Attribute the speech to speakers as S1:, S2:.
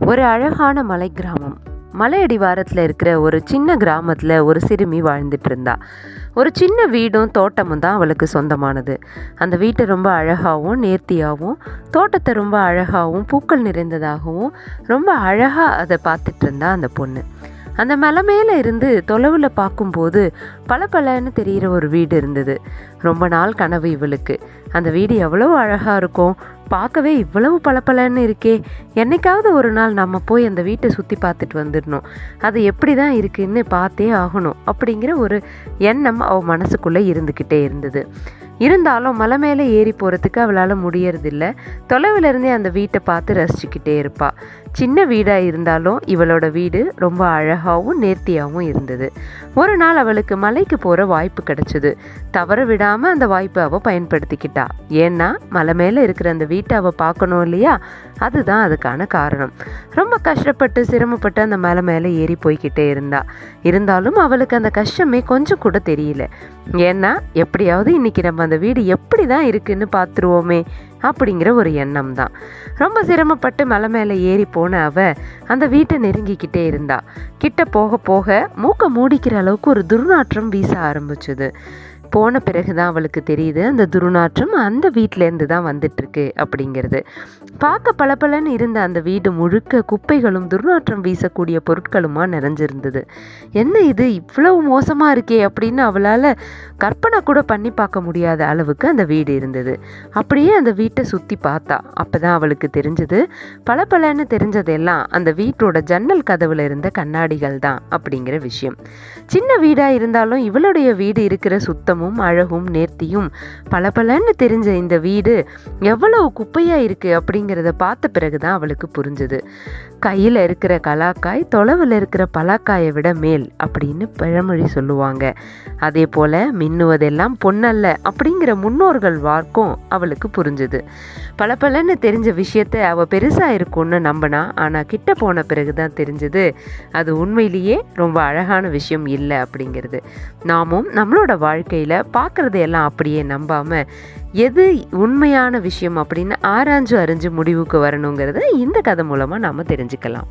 S1: ஒரு அழகான மலை கிராமம். மலை அடிவாரத்தில் இருக்கிற ஒரு சின்ன கிராமத்தில் ஒரு சிறுமி வாழ்ந்துட்டு இருந்தா. ஒரு சின்ன வீடும் தோட்டமும் தான் அவளுக்கு சொந்தமானது. அந்த வீட்டை ரொம்ப அழகாகவும் நேர்த்தியாகவும், தோட்டத்தை ரொம்ப அழகாகவும் பூக்கள் நிறைந்ததாகவும் ரொம்ப அழகாக அதை பார்த்துட்டு இருந்தா அந்த பொண்ணு. அந்த மலை மேலே இருந்து தொலைவில் பார்க்கும்போது பளபளன்னு தெரிகிற ஒரு வீடு இருந்தது. ரொம்ப நாள் கனவு இவளுக்கு. அந்த வீடு எவ்வளவு அழகாக இருக்கும், பார்க்கவே இவ்வளவு பளபளன்னு இருக்கே, என்னைக்காவது ஒரு நாள் நம்ம போய் அந்த வீட்டை சுற்றி பார்த்துட்டு வந்துடணும், அது எப்படி தான் இருக்குன்னு பார்த்தே ஆகணும் அப்படிங்கிற ஒரு எண்ணம் அவள் மனசுக்குள்ளே இருந்துக்கிட்டே இருந்தது. இருந்தாலும் மலை மேலே ஏறி போகிறதுக்கு அவளால் முடியறதில்ல. தொலைவிலிருந்தே அந்த வீட்டை பார்த்து ரசிச்சுக்கிட்டே இருப்பாள். சின்ன வீடாக இருந்தாலும் இவளோட வீடு ரொம்ப அழகாகவும் நேர்த்தியாகவும் இருந்தது. ஒரு நாள் அவளுக்கு மலைக்கு போகிற வாய்ப்பு கிடைச்சிது. தவற விடாமல் அந்த வாய்ப்பை அவள் பயன்படுத்திக்கிட்டா. ஏன்னா மலை மேலே இருக்கிற அந்த வீட்டை அவள் பார்க்கணும் இல்லையா, அதுதான் அதுக்கான காரணம். ரொம்ப கஷ்டப்பட்டு சிரமப்பட்டு அந்த மலை மேலே ஏறி போய்கிட்டே இருந்தா. இருந்தாலும் அவளுக்கு அந்த கஷ்டமே கொஞ்சம் கூட தெரியல. ஏன்னா எப்படியாவது இன்னைக்கு நம்ம அந்த வீடு எப்படி தான் இருக்குன்னு பார்த்துருவோமே அப்படிங்கிற ஒரு எண்ணம் தான். ரொம்ப சிரமப்பட்டு மலை மேலே ஏறி போன அவ அந்த வீட்டை நெருங்கிக்கிட்டே இருந்தா. கிட்ட போக போக மூக்க மூடிக்கிற அளவுக்கு ஒரு துர்நாற்றம் வீச ஆரம்பிச்சுது. போன பிறகு தான் அவளுக்கு தெரியுது அந்த துர்நாற்றம் அந்த வீட்டிலேருந்து தான் வந்துட்டுருக்கு அப்படிங்கிறது. பார்க்க பளபளன்னு இருந்த அந்த வீடு முழுக்க குப்பைகளும் துர்நாற்றம் வீசக்கூடிய பொருட்களுமா நிறைஞ்சிருந்தது. என்ன இது இவ்வளவு மோசமாக இருக்கே அப்படின்னு அவளால் கற்பனை கூட பண்ணி பார்க்க முடியாத அளவுக்கு அந்த வீடு இருந்தது. அப்படியே அந்த வீட்டை சுற்றி பார்த்தா. அப்போ தான் அவளுக்கு தெரிஞ்சது பளபளன்னு தெரிஞ்சதெல்லாம் அந்த வீட்டோட ஜன்னல் கதவுல இருந்த கண்ணாடிகள் தான் அப்படிங்கிற விஷயம். சின்ன வீடாக இருந்தாலும் இவளுடைய வீடு இருக்கிற சுத்தமும் அழகும் நேர்த்தியும் பளபளன்னு தெரிஞ்ச இந்த வீடு எவ்வளவு குப்பையாக இருக்குது அப்படிங்கிறத பார்த்த பிறகுதான் அவளுக்கு புரிஞ்சுது. கையில் இருக்கிற கலாக்காய் தொலைவில் இருக்கிற பலாக்காயை விட மேல் அப்படின்னு பழமொழி சொல்லுவாங்க. அதே போல் மின்னுவதெல்லாம் பொன்னல்ல அப்படிங்கிற முன்னோர்கள் வார்க்கும் அவளுக்கு புரிஞ்சுது. பளபளன்னு தெரிஞ்ச விஷயத்த அவள் பெருசாக இருக்கும்னு நம்பினா, ஆனால் கிட்ட போன பிறகு தான் தெரிஞ்சது அது உண்மையிலேயே ரொம்ப அழகான விஷயம் இல்லை அப்படிங்கிறது. நாமும் நம்மளோட வாழ்க்கையில் பார்க்குறதையெல்லாம் அப்படியே நம்பாமல் எது உண்மையான விஷயம் அப்படின்னு ஆராய்ஞ்சு அறிஞ்சு முடிவுக்கு வரணுங்கிறத இந்த கதை மூலமாக நாம் தெரிஞ்சுக்கலாம்.